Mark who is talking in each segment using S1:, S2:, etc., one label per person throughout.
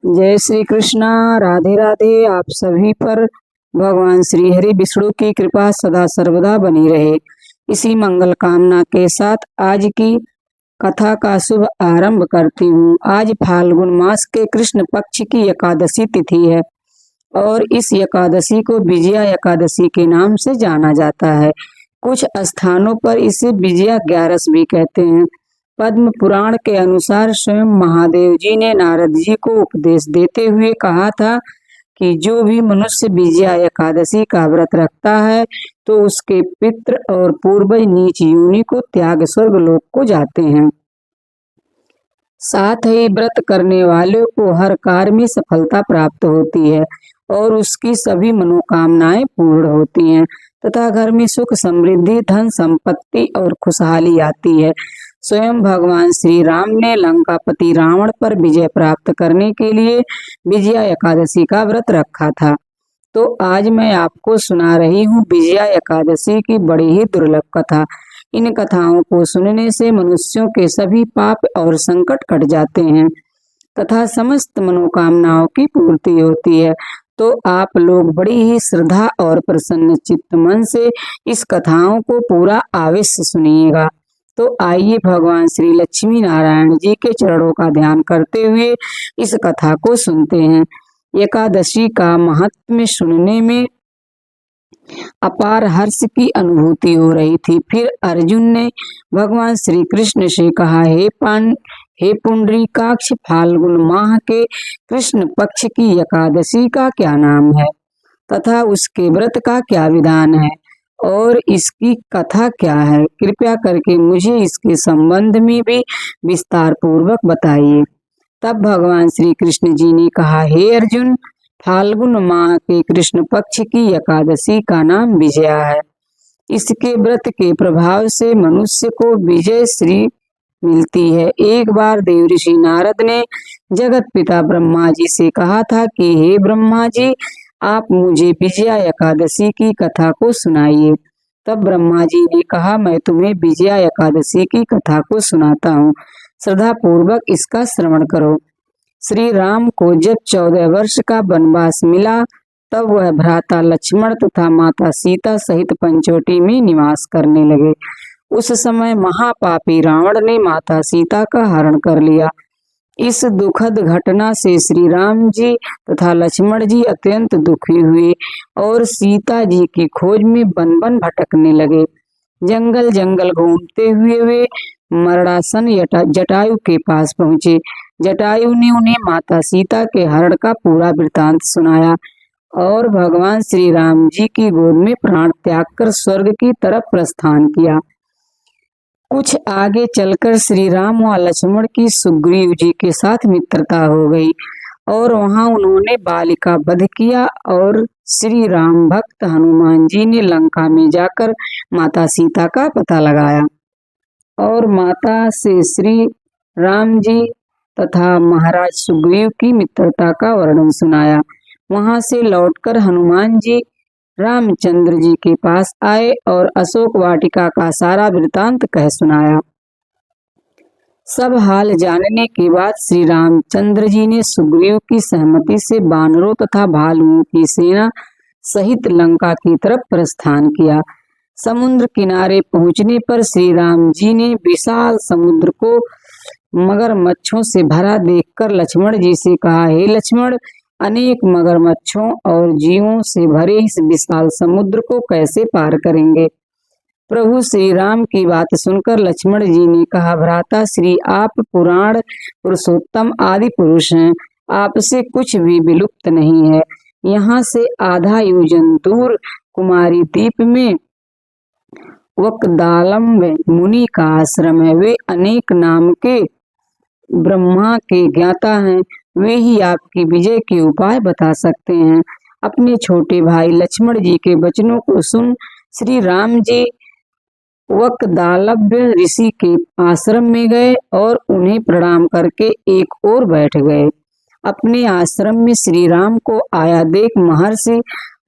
S1: जय श्री कृष्णा। राधे राधे। आप सभी पर भगवान श्री हरि विष्णु की कृपा सदा सर्वदा बनी रहे। इसी मंगल कामना के साथ आज की कथा का शुभ आरंभ करती हूँ। आज फाल्गुन मास के कृष्ण पक्ष की एकादशी तिथि है और इस एकादशी को विजया एकादशी के नाम से जाना जाता है। कुछ स्थानों पर इसे विजया ग्यारस भी कहते हैं। पद्म पुराण के अनुसार स्वयं महादेव जी ने नारद जी को उपदेश देते हुए कहा था कि जो भी मनुष्य विजया एकादशी का व्रत रखता है तो उसके पितृ और पूर्वज नीच योनि को त्याग स्वर्ग लोक को जाते हैं। साथ ही व्रत करने वाले को हर कार्य में सफलता प्राप्त होती है और उसकी सभी मनोकामनाएं पूर्ण होती हैं तथा घर में सुख समृद्धि धन संपत्ति और खुशहाली आती है। स्वयं भगवान श्री राम ने लंकापति रावण पर विजय प्राप्त करने के लिए विजया एकादशी का व्रत रखा था। तो आज मैं आपको सुना रही हूँ विजया एकादशी की बड़ी ही दुर्लभ कथा। इन कथाओं को सुनने से मनुष्यों के सभी पाप और संकट कट जाते हैं तथा समस्त मनोकामनाओं की पूर्ति होती है। तो आप लोग बड़ी ही श्रद्धा और प्रसन्न चित्त मन से इस कथाओं को पूरा आवेश से सुनिएगा। तो आइए भगवान श्री लक्ष्मी नारायण जी के चरणों का ध्यान करते हुए इस कथा को सुनते हैं। एकादशी का महात्म्य सुनने में अपार हर्ष की अनुभूति हो रही थी। फिर अर्जुन ने भगवान श्री कृष्ण से कहा, हे पुंडरीकाक्ष, फाल्गुन माह के कृष्ण पक्ष की एकादशी का क्या नाम है तथा उसके व्रत का क्या विधान है और इसकी कथा क्या है? कृपया करके मुझे इसके संबंध में भी विस्तार पूर्वक बताइए। तब भगवान श्री कृष्ण जी ने कहा, हे अर्जुन, फाल्गुन माह के कृष्ण पक्ष की एकादशी का नाम विजया है। इसके व्रत के प्रभाव से मनुष्य को विजय श्री मिलती है। एक बार देवऋषि नारद ने जगत पिता ब्रह्मा जी से कहा था कि हे ब्रह्मा जी, आप मुझे विजया एकादशी की कथा को सुनाइए। तब ब्रह्मा जी ने कहा, मैं तुम्हें विजया एकादशी की कथा को सुनाता हूँ, श्रद्धा पूर्वक इसका श्रवण करो। श्री राम को जब 14 वर्ष का वनवास मिला तब वह भ्राता लक्ष्मण तथा माता सीता सहित पंचवटी में निवास करने लगे। उस समय महापापी रावण ने माता सीता का हरण कर लिया। इस दुखद घटना से श्री राम जी तथा लक्ष्मण जी अत्यंत दुखी हुए और सीता जी की खोज में वन वन भटकने लगे। जंगल जंगल घूमते हुए वे मरणासन जटायु के पास पहुंचे। जटायु ने उन्हें माता सीता के हरण का पूरा वृतांत सुनाया और भगवान श्री राम जी की गोद में प्राण त्याग कर स्वर्ग की तरफ प्रस्थान किया। कुछ आगे चलकर श्री राम व लक्ष्मण की सुग्रीव जी के साथ मित्रता हो गई और वहां उन्होंने बालिका वध किया और श्री राम भक्त हनुमान जी ने लंका में जाकर माता सीता का पता लगाया और माता से श्री राम जी तथा महाराज सुग्रीव की मित्रता का वर्णन सुनाया। वहां से लौटकर हनुमान जी रामचंद्र जी के पास आए और अशोक वाटिका का सारा वृतांत कह सुनाया। सब हाल जानने के बाद श्री रामचंद्र जी ने सुग्रीव की सहमति से बानरों तथा भालुओं की सेना सहित लंका की तरफ प्रस्थान किया। समुद्र किनारे पहुंचने पर श्री राम जी ने विशाल समुद्र को मगरमच्छों से भरा देखकर लक्ष्मण जी से कहा, हे लक्ष्मण, अनेक मगरमच्छों और जीवों से भरे इस विशाल समुद्र को कैसे पार करेंगे? प्रभु श्री राम की बात सुनकर लक्ष्मण जी ने कहा, भ्राता श्री, आप पुराण पुरुषोत्तम आदि पुरुष हैं, आपसे कुछ भी विलुप्त नहीं है। यहाँ से आधा योजन दूर कुमारी द्वीप में वकदालम्ब मुनि का आश्रम है। वे अनेक नाम के ब्रह्मा के ज्ञाता हैं। वे ही आपकी विजय के उपाय बता सकते हैं। अपने छोटे भाई लक्ष्मण जी के वचनों को सुन श्री राम जी वकदालव्य ऋषि के आश्रम में गए और उन्हें प्रणाम करके एक ओर बैठ गए। अपने आश्रम में श्री राम को आया देख महर्षि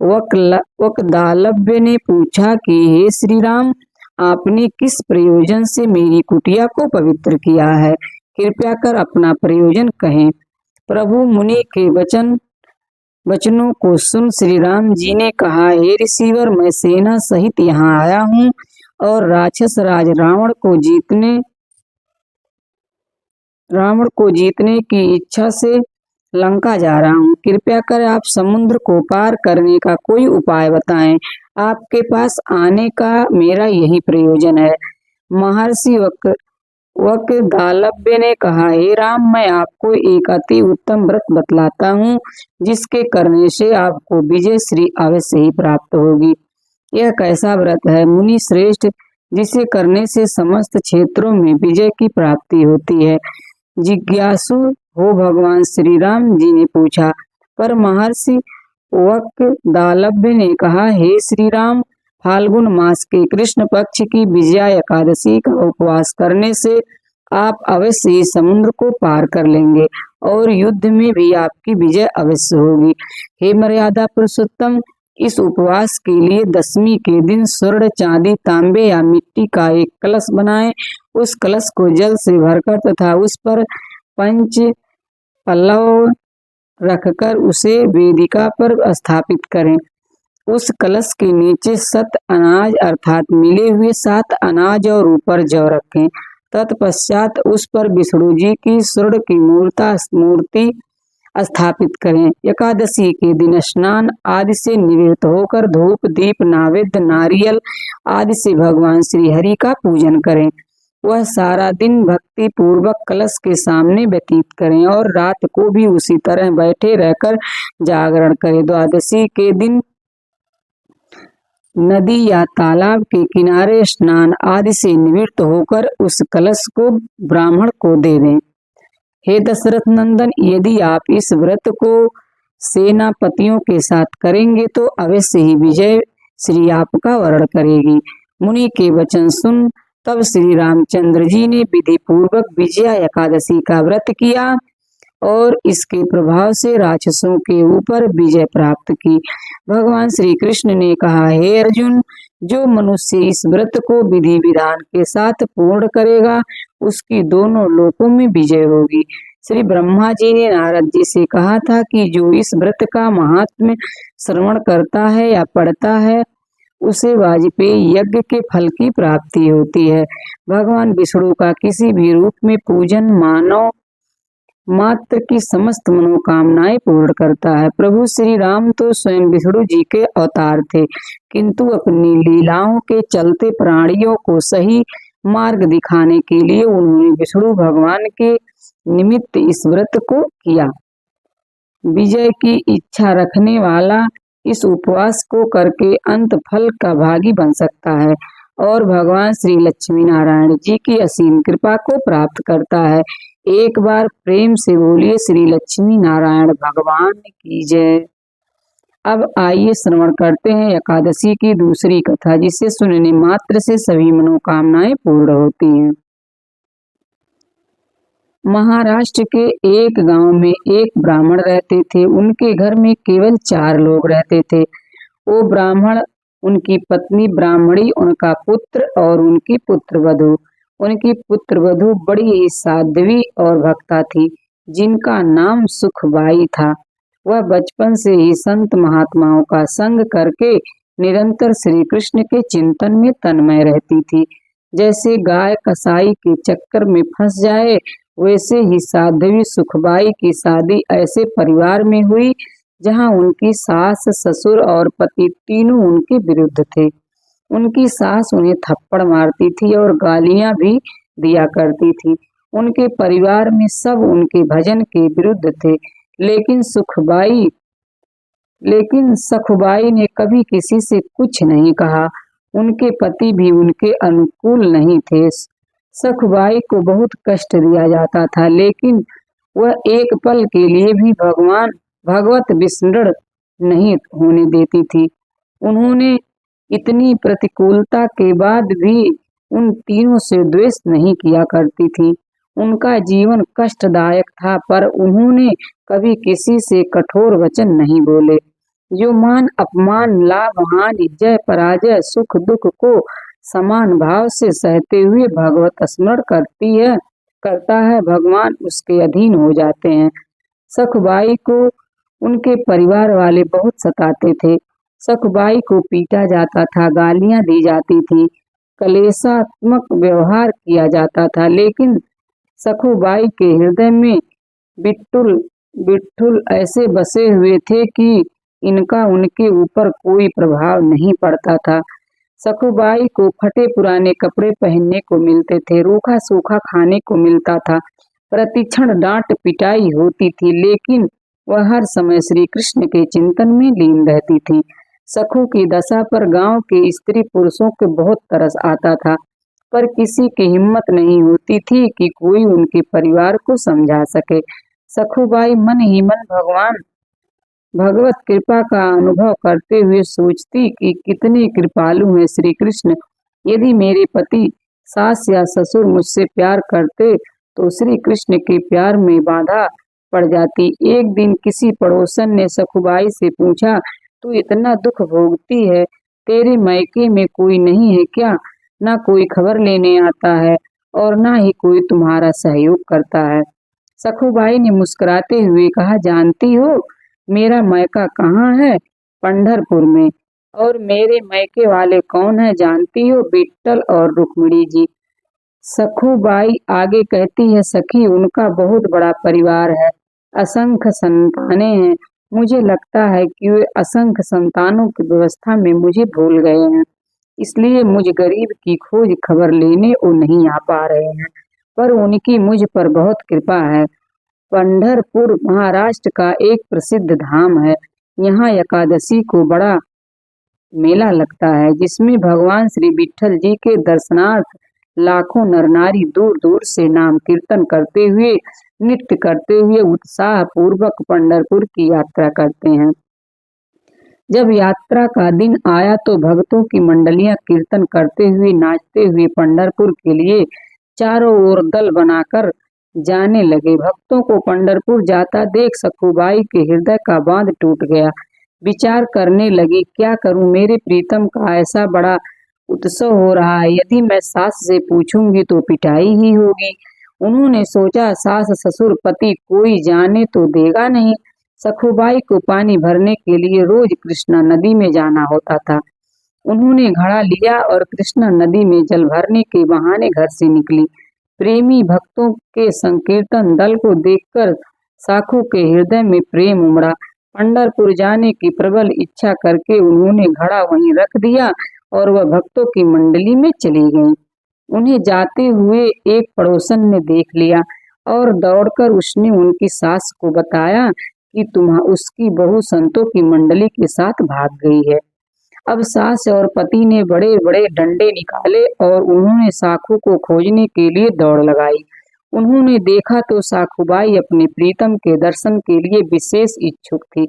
S1: वकदालव्य ने पूछा कि हे श्री राम, आपने किस प्रयोजन से मेरी कुटिया को पवित्र किया है? कृपया कर अपना प्रयोजन कहें। प्रभु मुनि के वचनों को सुन श्री राम जी ने कहा, हे ऋषिवर, मैं सेना सहित यहाँ आया हूँ और राक्षस राज रावण को जीतने की इच्छा से लंका जा रहा हूँ। कृपया कर आप समुद्र को पार करने का कोई उपाय बताएं। आपके पास आने का मेरा यही प्रयोजन है। महर्षि वक्दालव्य ने कहा, हे राम, मैं आपको एक अति उत्तम व्रत बतलाता हूँ जिसके करने से आपको विजय श्री अवश्य ही प्राप्त होगी। यह कैसा व्रत है मुनि श्रेष्ठ, जिसे करने से समस्त क्षेत्रों में विजय की प्राप्ति होती है? जिज्ञासु हो भगवान श्री राम जी ने पूछा। पर महर्षि वक्दालव्य ने कहा, हे श्री राम, फाल्गुन मास के कृष्ण पक्ष की विजया एकादशी का उपवास करने से आप अवश्य ही समुद्र को पार कर लेंगे और युद्ध में भी आपकी विजय अवश्य होगी। हे मर्यादा पुरुषोत्तम, इस उपवास के लिए दशमी के दिन स्वर्ण, चांदी, तांबे या मिट्टी का एक कलश बनाएं। उस कलश को जल से भरकर तथा उस पर पंच पल्लव रखकर उसे वेदिका पर स्थापित करें। उस कलश के नीचे 7 अनाज अर्थात मिले हुए 7 अनाज और ऊपर जौ रखें। तत्पश्चात उस पर विष्णु जी की स्वर्ण की मूर्ति स्थापित करें। एकादशी के दिन स्नान आदि से निवृत्त होकर धूप, दीप, नैवेद्य, नारियल आदि से भगवान श्री हरि का पूजन करें। वह सारा दिन भक्ति पूर्वक कलश के सामने व्यतीत करें और रात को भी उसी तरह बैठे रहकर जागरण करें। द्वादशी के दिन नदी या तालाब के किनारे स्नान आदि से निवृत्त होकर उस कलश को ब्राह्मण को दे दें। हे दशरथ नंदन, यदि आप इस व्रत को सेनापतियों के साथ करेंगे तो अवश्य ही विजय श्री आपका वरण करेगी। मुनि के वचन सुन तब श्री रामचंद्र जी ने विधि पूर्वक विजया एकादशी का व्रत किया और इसके प्रभाव से राक्षसों के ऊपर विजय प्राप्त की। भगवान श्री कृष्ण ने कहा, हे अर्जुन, जो मनुष्य इस व्रत को विधि विधान के साथ पूर्ण करेगा उसकी दोनों लोकों में विजय होगी। श्री ब्रह्मा जी ने नारद जी से कहा था कि जो इस व्रत का महात्म्य श्रवण करता है या पढ़ता है उसे वाजपेयी यज्ञ के फल की प्राप्ति होती है। भगवान विष्णु का किसी भी रूप में पूजन मानव मात्र की समस्त मनोकामनाएं पूर्ण करता है। प्रभु श्री राम तो स्वयं विष्णु जी के अवतार थे, किंतु अपनी लीलाओं के चलते प्राणियों को सही मार्ग दिखाने के लिए उन्होंने विष्णु भगवान के निमित्त इस व्रत को किया। विजय की इच्छा रखने वाला इस उपवास को करके अंत फल का भागी बन सकता है और भगवान श्री लक्ष्मी नारायण जी की असीम कृपा को प्राप्त करता है। एक बार प्रेम से बोलिए श्री लक्ष्मी नारायण भगवान की जय। अब आइए श्रवण करते हैं एकादशी की दूसरी कथा, जिसे सुनने मात्र से सभी मनोकामनाएं पूर्ण होती हैं। महाराष्ट्र के एक गांव में एक ब्राह्मण रहते थे। उनके घर में केवल 4 लोग रहते थे। वो ब्राह्मण, उनकी पत्नी ब्राह्मणी, उनका पुत्र और उनकी पुत्रवधू। उनकी पुत्रवधू बड़ी ही साध्वी और भक्ता थी, जिनका नाम सुखबाई था। वह बचपन से ही संत महात्माओं का संग करके निरंतर श्री कृष्ण के चिंतन में तन्मय रहती थी। जैसे गाय कसाई के चक्कर में फंस जाए, वैसे ही साध्वी सुखबाई की शादी ऐसे परिवार में हुई जहां उनकी सास, ससुर और पति तीनों उनके विरुद्ध थे। उनकी सास उन्हें थप्पड़ मारती थी और गालियां भी दिया करती थी। उनके परिवार में सब उनके भजन के विरुद्ध थे, लेकिन सखुबाई ने कभी किसी से कुछ नहीं कहा। उनके पति भी उनके अनुकूल नहीं थे। सखुबाई को बहुत कष्ट दिया जाता था, लेकिन वह एक पल के लिए भी भगवत विस्मरण नहीं होने देती थी। उन्होंने इतनी प्रतिकूलता के बाद भी उन तीनों से द्वेष नहीं किया करती थी। उनका जीवन कष्टदायक था, पर उन्होंने कभी किसी से कठोर वचन नहीं बोले। जो मान अपमान, लाभ हानि, जय पराजय, सुख दुख को समान भाव से सहते हुए भगवत स्मरण करता है, भगवान उसके अधीन हो जाते हैं। सखुबाई को उनके परिवार वाले बहुत सताते थे। सखुबाई को पीटा जाता था, गालियां दी जाती थी, कलेशात्मक व्यवहार किया जाता था, लेकिन सखुबाई के हृदय में बिट्टुल बिट्ठुल ऐसे बसे हुए थे कि इनका उनके ऊपर कोई प्रभाव नहीं पड़ता था। सखुबाई को फटे पुराने कपड़े पहनने को मिलते थे, रूखा सूखा खाने को मिलता था, प्रतिक्षण डांट पिटाई होती थी, लेकिन वह हर समय श्री कृष्ण के चिंतन में लीन रहती थी। सखू की दशा पर गांव के स्त्री पुरुषों के बहुत तरस आता था, पर किसी की हिम्मत नहीं होती थी कि कोई उनके परिवार को समझा सके। सखुबाई मन ही मन भगवत कृपा का अनुभव करते हुए सोचती कि कितने कृपालु हैं श्री कृष्ण। यदि मेरे पति, सास या ससुर मुझसे प्यार करते तो श्री कृष्ण के प्यार में बाधा पड़ जाती। एक दिन किसी पड़ोसन ने सखुबाई से पूछा, तू इतना दुख भोगती है, तेरे मायके में कोई नहीं है क्या? ना कोई खबर लेने आता है और ना ही कोई तुम्हारा सहयोग करता है। सखुबाई ने मुस्कुराते हुए कहा, जानती हो मेरा मायका कहाँ है? पंढरपुर में। और मेरे मायके वाले कौन है जानती हो? बिट्टल और रुक्मिणी जी। सखुबाई आगे कहती है, सखी उनका बहुत बड़ा परिवार है, असंख्य संतानें हैं। मुझे लगता है कि वे असंख्य संतानों की व्यवस्था में मुझे भूल गए हैं, इसलिए मुझ गरीब की खोज खबर लेने वो नहीं आ पा रहे हैं, पर उनकी मुझ पर बहुत कृपा है। पंढरपुर महाराष्ट्र का एक प्रसिद्ध धाम है। यहाँ एकादशी को बड़ा मेला लगता है, जिसमें भगवान श्री विट्ठल जी के दर्शनार्थ लाखों नर नारी दूर दूर से नाम कीर्तन करते हुए, नृत्य करते हुए उत्साह पूर्वक पंढरपुर की यात्रा करते हैं। जब यात्रा का दिन आया तो भक्तों की मंडलियां कीर्तन करते हुए, नाचते हुए पंढरपुर के लिए चारों ओर दल बनाकर जाने लगे। भक्तों को पंढरपुर जाता देख सखुबाई के हृदय का बांध टूट गया। विचार करने लगी, क्या करूं, मेरे प्रीतम का ऐसा बड़ा उत्सव हो रहा है, यदि मैं सास से पूछूंगी तो पिटाई ही होगी। उन्होंने सोचा, सास ससुर पति कोई जाने तो देगा नहीं। सखुबाई को पानी भरने के लिए रोज कृष्णा नदी में जाना होता था। उन्होंने घड़ा लिया और कृष्णा नदी में जल भरने के बहाने घर से निकली। प्रेमी भक्तों के संकीर्तन दल को देखकर साखू के हृदय में प्रेम उमड़ा। पंढरपुर जाने की प्रबल इच्छा करके उन्होंने घड़ा वहीं रख दिया और वह भक्तों की मंडली में चली गईं। उन्हें जाते हुए एक पड़ोसन ने देख लिया और दौड़कर उसने उनकी सास को बताया कि उसकी बहू संतों की मंडली के साथ भाग गई है। अब सास और पति ने बड़े बड़े डंडे निकाले और उन्होंने साखू को खोजने के लिए दौड़ लगाई। उन्होंने देखा तो साखुबाई अपने प्रीतम के दर्शन के लिए विशेष इच्छुक थी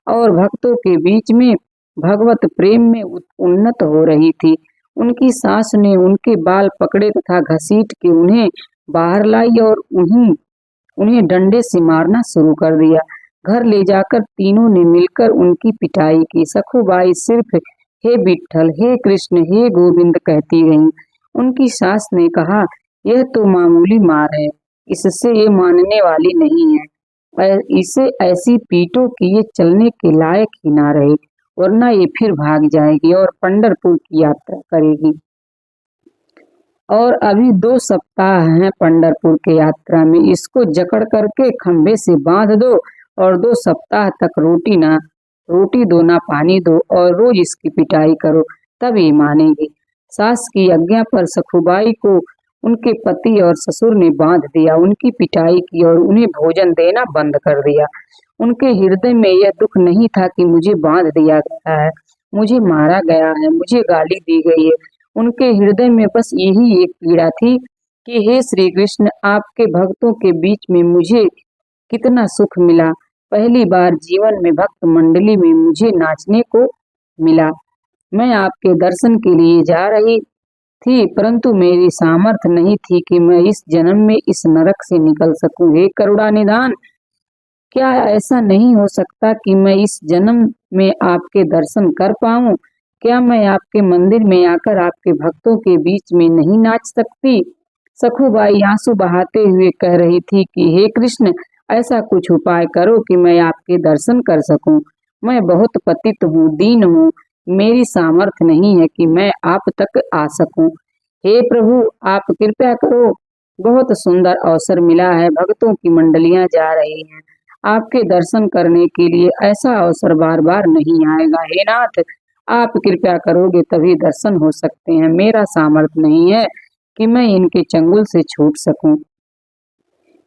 S1: और भक्तों के बीच में भगवत प्रेम में उन्नत हो रही थी। उनकी सास ने उनके बाल पकड़े तथा घसीट के उन्हें बाहर लाई और उन्हें डंडे से मारना शुरू कर दिया। घर ले जाकर तीनों ने मिलकर उनकी पिटाई की। सखुबाई सिर्फ हे विट्ठल, हे कृष्ण, हे गोविंद कहती रहीं। उनकी सास ने कहा, यह तो मामूली मार है, इससे ये मानने वाली नहीं है, इसे ऐसी पीटो कि ये चलने के लायक ही ना रहे, वरना ये फिर भाग जाएगी और पंढरपुर की यात्रा करेगी। और अभी 2 सप्ताह हैं पंढरपुर के यात्रा में, इसको जकड़ करके खंभे से बांध दो और 2 सप्ताह तक रोटी दो ना पानी दो और रोज इसकी पिटाई करो, तब ये मानेगी। सास की आज्ञा पर सखुबाई को उनके पति और ससुर ने बांध दिया, उनकी पिटाई की और उन्हें भोजन देना बंद कर दिया। उनके हृदय में यह दुख नहीं था कि मुझे बांध दिया गया है, मुझे मारा गया है, मुझे गाली दी गई है। उनके हृदय में बस यही एक पीड़ा थी कि हे श्री कृष्ण, आपके भक्तों के बीच में मुझे कितना सुख मिला। पहली बार जीवन में भक्त मंडली में मुझे नाचने को मिला। मैं आपके दर्शन के लिए जा रही थी, परंतु मेरी सामर्थ्य नहीं थी कि मैं इस जन्म में इस नरक से निकल सकूं। हे करुणा निधान, क्या ऐसा नहीं हो सकता कि मैं इस जन्म में आपके दर्शन कर पाऊं? क्या मैं आपके मंदिर में आकर आपके भक्तों के बीच में नहीं नाच सकती? सखुबाई आंसू बहाते हुए कह रही थी कि हे कृष्ण, ऐसा कुछ उपाय करो कि मैं आपके दर्शन कर सकूं। मैं बहुत पतित हूँ, दीन हूँ, मेरी सामर्थ्य नहीं है कि मैं आप तक आ सकूं। हे प्रभु, आप कृपया करो। बहुत सुंदर अवसर मिला है, भक्तों की मंडलियां जा रही हैं। आपके दर्शन करने के लिए ऐसा अवसर बार बार नहीं आएगा। हे नाथ, आप कृपया करोगे तभी दर्शन हो सकते हैं। मेरा सामर्थ्य नहीं है कि मैं इनके चंगुल से छूट सकूं।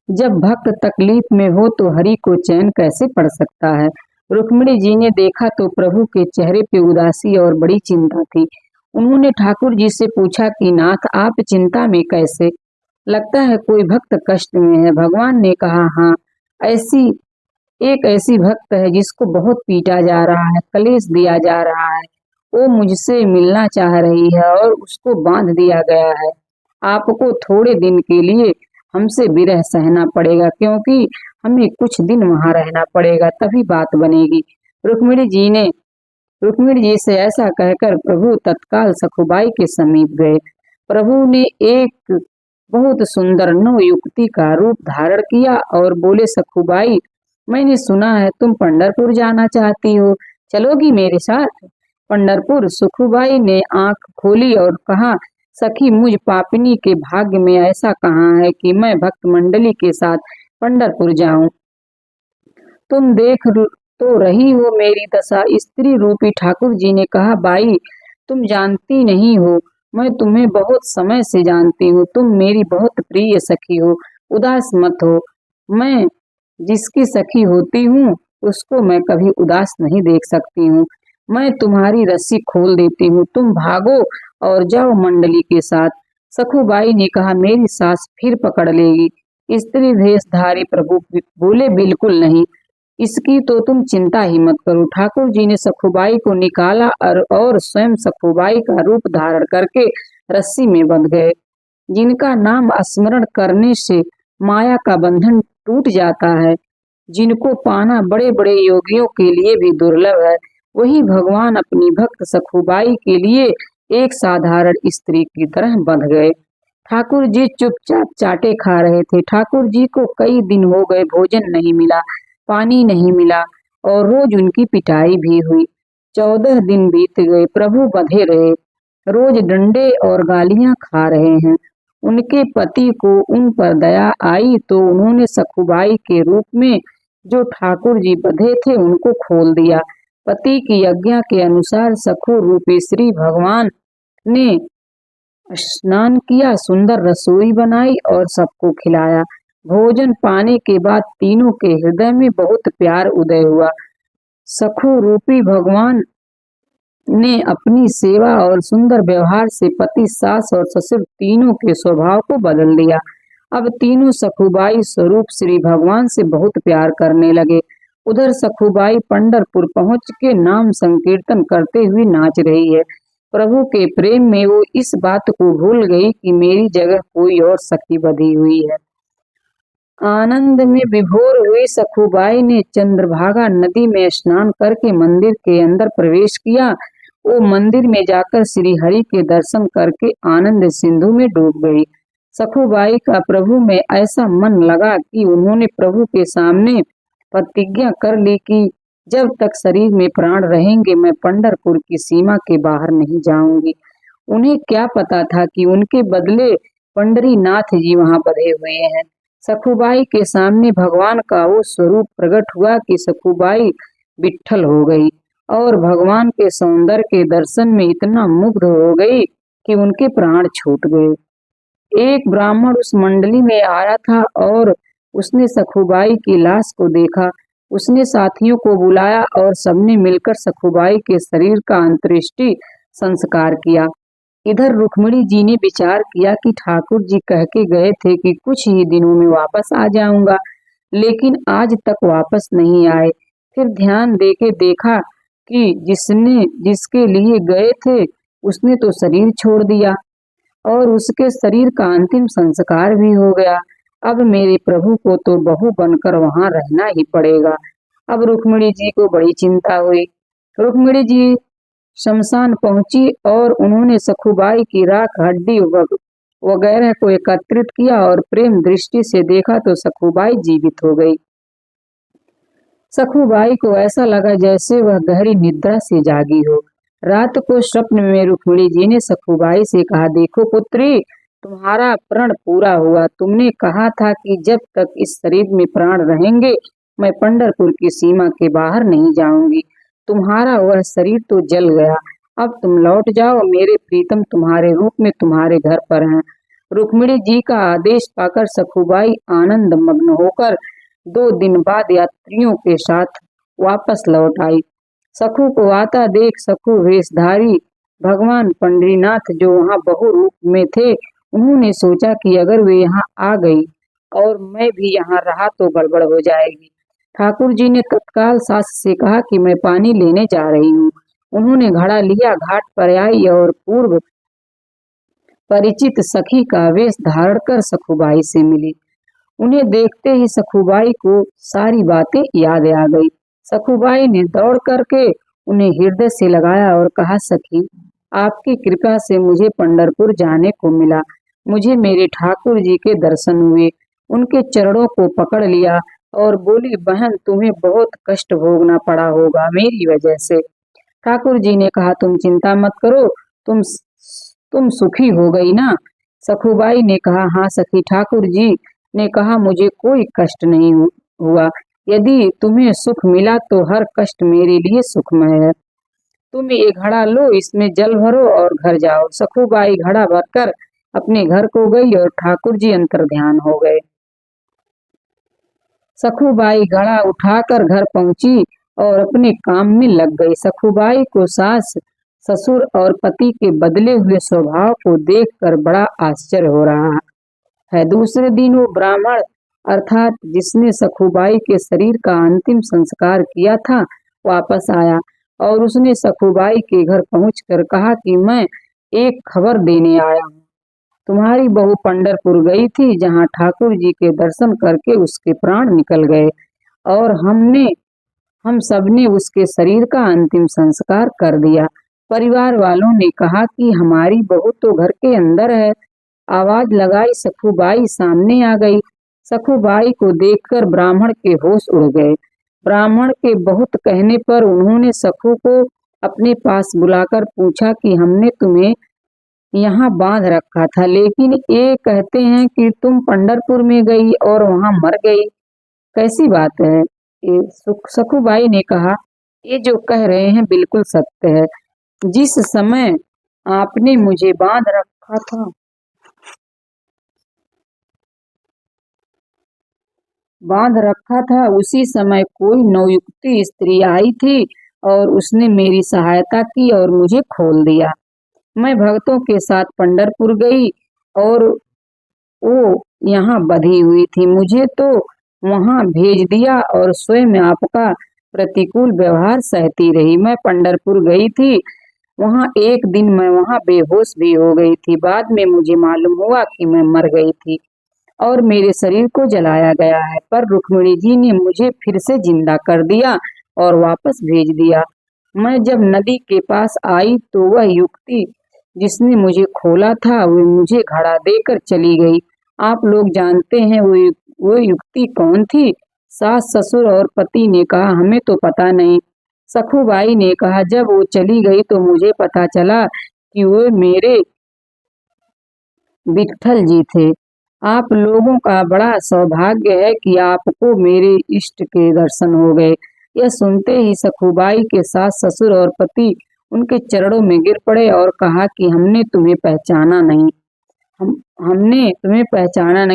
S1: जब भक्त तकलीफ में हो तो हरि को चैन कैसे पड़ सकता है। रुक्मिणी जी ने देखा तो प्रभु के चेहरे पे उदासी और बड़ी चिंता थी। उन्होंने ठाकुर जी से पूछा कि नाथ, आप चिंता में कैसे? लगता है कोई भक्त कष्ट में है। भगवान ने कहा, हाँ, ऐसी ऐसी भक्त है जिसको बहुत पीटा जा रहा है, कलेश दिया जा रहा है। वो मुझसे मिलना चाह रही है और उसको बांध दिया गया है। आपको थोड़े दिन के लिए हमसे विरह सहना पड़ेगा, क्योंकि हमें कुछ दिन वहां रहना पड़ेगा, तभी बात बनेगी। रुक्मिणी जी ने रुक्मिणी जी से ऐसा कहकर प्रभु तत्काल सखुबाई के समीप गए। प्रभु ने एक बहुत सुंदर नव युक्ति का रूप धारण किया और बोले, सखुबाई, मैंने सुना है तुम पंढरपुर जाना चाहती हो, चलोगी मेरे साथ? पंढरपुर? सुखुबाई ने आंख खोली और कहा, सखी, मुझ पापिनी के भाग्य में ऐसा कहाँ है कि मैं भक्त मंडली के साथ पंढरपुर जाऊं। तुम देख तो रही हो मेरी दशा। स्त्री रूपी ठाकुर जी ने कहा, बाई, तुम जानती नहीं हो, मैं तुम्हें बहुत समय से जानती हूँ। तुम मेरी बहुत प्रिय सखी हो, उदास मत हो। मैं जिसकी सखी होती हूँ उसको मैं कभी उदास नहीं देख सकती हूँ। मैं तुम्हारी रस्सी खोल देती हूँ, तुम भागो और जाओ मंडली के साथ। सखुबाई ने कहा, मेरी सास फिर पकड़ लेगी। स्त्री भेषधारी प्रभु बोले, बिल्कुल नहीं, इसकी तो तुम चिंता ही मत करो। ठाकुर जी ने सखुबाई को निकाला और स्वयं सखुबाई का रूप धारण करके रस्सी में बंध गए। जिनका नाम स्मरण करने से माया का बंधन टूट जाता है, जिनको पाना बड़े बड़े योगियों के लिए भी दुर्लभ है, वही भगवान अपनी भक्त सखुबाई के लिए एक साधारण स्त्री की तरह बंध गए। ठाकुर जी चुपचाप चाटे खा रहे थे। ठाकुर जी को कई दिन हो गए भोजन नहीं मिला, पानी नहीं मिला और रोज उनकी पिटाई भी हुई। 14 दिन बीत गए, प्रभु बंधे रहे, रोज डंडे और गालियां खा रहे हैं। उनके पति को उन पर दया आई तो उन्होंने सखुबाई के रूप में जो ठाकुर जी बंधे थे उनको खोल दिया। पति की आज्ञा के अनुसार सखु रूपी श्री भगवान ने स्नान किया, सुंदर रसोई बनाई और सबको खिलाया। भोजन पाने के बाद तीनों के हृदय में बहुत प्यार उदय हुआ। सखु रूपी भगवान ने अपनी सेवा और सुंदर व्यवहार से पति, सास और ससुर तीनों के स्वभाव को बदल दिया। अब तीनों सखुबाई स्वरूप श्री भगवान से बहुत प्यार करने लगे। उधर सखुबाई पंढरपुर पहुंच के नाम संकीर्तन करते हुए नाच रही है। प्रभु के प्रेम में वो इस बात को भूल गई कि मेरी जगह कोई और सखी बधी हुई है। आनंद में विभोर हुई सखुबाई ने चंद्रभागा नदी में स्नान करके मंदिर के अंदर प्रवेश किया। वो मंदिर में जाकर श्री हरि के दर्शन करके आनंद सिंधु में डूब गई। सखुबाई का प्रभु में ऐसा मन लगा कि उन्होंने प्रभु के सामने प्रतिज्ञा कर ली कि जब तक शरीर में प्राण रहेंगे मैं पंढरपुर की सीमा के बाहर नहीं जाऊंगी। उन्हें क्या पता था कि उनके बदले पंडरीनाथ जी वहां बधे हुए हैं। सखुबाई के सामने भगवान का वो स्वरूप प्रकट हुआ कि सखुबाई विट्ठल हो गई और भगवान के सौंदर्य के दर्शन में इतना मुग्ध हो गई कि उनके प्राण छूट गए। एक ब्राह्मण उस मंडली में आया था और उसने सखुबाई की लाश को देखा। उसने साथियों को बुलाया और सबने मिलकर सखुबाई के शरीर का अंत्येष्टि संस्कार किया। इधर रुक्मिणी जी ने विचार किया कि ठाकुर जी कह के गए थे कि कुछ ही दिनों में वापस आ जाऊंगा, लेकिन आज तक वापस नहीं आए। फिर ध्यान दे के देखा कि जिसके लिए गए थे उसने तो शरीर छोड़ दिया और उसके शरीर का अंतिम संस्कार भी हो गया। अब मेरे प्रभु को तो बहू बनकर वहां रहना ही पड़ेगा। अब रुक्मिणी जी को बड़ी चिंता हुई। रुक्मिणी जी शमशान पहुंची और उन्होंने सखुबाई की राख, हड्डी वगैरह को एकत्रित किया और प्रेम दृष्टि से देखा तो सखुबाई जीवित हो गई। सखुबाई को ऐसा लगा जैसे वह गहरी निद्रा से जागी हो। रात को स्वप्न में रुक्मिणी जी ने सखुबाई से कहा, देखो पुत्री, तुम्हारा प्रण पूरा हुआ। तुमने कहा था कि जब तक इस शरीर में प्राण रहेंगे मैं पंढरपुर की सीमा के बाहर नहीं जाऊंगी। तुम्हारा वह शरीर तो जल गया, अब तुम लौट जाओ। मेरे प्रीतम तुम्हारे रूप में तुम्हारे घर पर हैं। रुक्मिणी जी का आदेश पाकर सखुबाई आनंद मग्न होकर 2 दिन बाद यात्रियों के साथ वापस लौट आई। सखु को आता देख सखु वेशधारी भगवान पंडरीनाथ जो वहां बहु रूप में थे, उन्होंने सोचा कि अगर वे यहाँ आ गई और मैं भी यहाँ रहा तो गड़बड़ हो जाएगी। ठाकुर जी ने तत्काल सास से कहा कि मैं पानी लेने जा रही हूँ। उन्होंने घड़ा लिया, घाट पर आई और पूर्व परिचित सखी का वेश धारण कर सखुबाई से मिली। उन्हें देखते ही सखुबाई को सारी बातें याद आ गई। सखुबाई ने दौड़ करके उन्हें हृदय से लगाया और कहा, सखी, आपकी कृपा से मुझे पंढरपुर जाने को मिला। मुझे मेरे ठाकुर जी के दर्शन हुए। उनके चरणों को पकड़ लिया और बोली, बहन, तुम्हें बहुत कष्ट भोगना पड़ा होगा मेरी वजह से। ठाकुर जी ने कहा, तुम चिंता मत करो, तुम सुखी हो गई ना। सखुबाई ने कहा, हाँ सखी, ठाकुर जी ने कहा मुझे कोई कष्ट नहीं हुआ। यदि तुम्हें सुख मिला तो हर कष्ट मेरे लिए सुखमय है। तुम ये घड़ा लो, इसमें जल भरो और घर जाओ। सखुबाई घड़ा भरकर अपने घर को गई और ठाकुर जी अंतर्ध्यान हो गए। सखुबाई घड़ा उठाकर घर पहुंची और अपने काम में लग गई। सखुबाई को सास ससुर और पति के बदले हुए स्वभाव को देखकर बड़ा आश्चर्य हो रहा है। दूसरे दिन वो ब्राह्मण अर्थात जिसने सखुबाई के शरीर का अंतिम संस्कार किया था वापस आया और उसने सखुबाई के घर पहुंचकर कहा कि मैं एक खबर देने आया हूँ। तुम्हारी बहू पंढरपुर गई थी, जहाँ ठाकुर जी के दर्शन करके उसके प्राण निकल गए और हम सबने उसके शरीर का अंतिम संस्कार कर दिया। परिवार वालों ने कहा कि हमारी बहू तो घर के अंदर है। आवाज लगाई, सखुबाई सामने आ गई। सखुबाई को देखकर ब्राह्मण के होश उड़ गए। ब्राह्मण के बहुत कहने पर उन्होंने सखु को अपने पास बुलाकर पूछा कि हमने तुम्हें यहाँ बांध रखा था, लेकिन ये कहते हैं कि तुम पंढरपुर में गई और वहां मर गई, कैसी बात है? सखुबाई ने कहा, ये जो कह रहे हैं बिल्कुल सत्य है। जिस समय आपने मुझे बांध रखा था उसी समय कोई नवयुक्ति स्त्री आई थी और उसने मेरी सहायता की और मुझे खोल दिया। मैं भक्तों के साथ पंढरपुर गई और वो यहाँ बधी हुई थी। मुझे तो वहां भेज दिया और स्वयं आपका प्रतिकूल व्यवहार सहती रही। मैं पंढरपुर गई थी, वहां एक दिन मैं वहां बेहोश भी हो गई थी। बाद में मुझे मालूम हुआ कि मैं मर गई थी और मेरे शरीर को जलाया गया है, पर रुक्मिणी जी ने मुझे फिर से जिंदा कर दिया और वापस भेज दिया। मैं जब नदी के पास आई तो वह युक्ति जिसने मुझे खोला था वो मुझे घड़ा देकर चली गई। आप लोग जानते हैं वो युक्ति कौन थी? सास ससुर और पति ने कहा, हमें तो पता नहीं। सखुबाई ने कहा, जब वो चली गई तो मुझे पता चला कि वो मेरे विट्ठल जी थे। आप लोगों का बड़ा सौभाग्य है कि आपको मेरे इष्ट के दर्शन हो गए। यह सुनते ही सखुबाई के सास ससुर और पति उनके चरणों में गिर पड़े और कहा कि हमने तुम्हें पहचाना नहीं।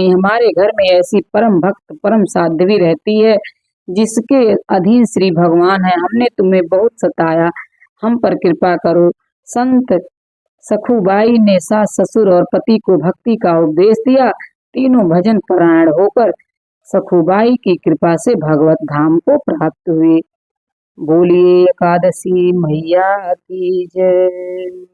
S1: हमारे घर में ऐसी परम भक्त परम साध्वी रहती है जिसके अधीन श्री भगवान है। हमने तुम्हें बहुत सताया, हम पर कृपा करो। संत सखुबाई ने सास ससुर और पति को भक्ति का उपदेश दिया। तीनों भजन परायण होकर सखुबाई की कृपा से भगवत धाम को प्राप्त हुए। बोलिए एकादशी मैया की जय।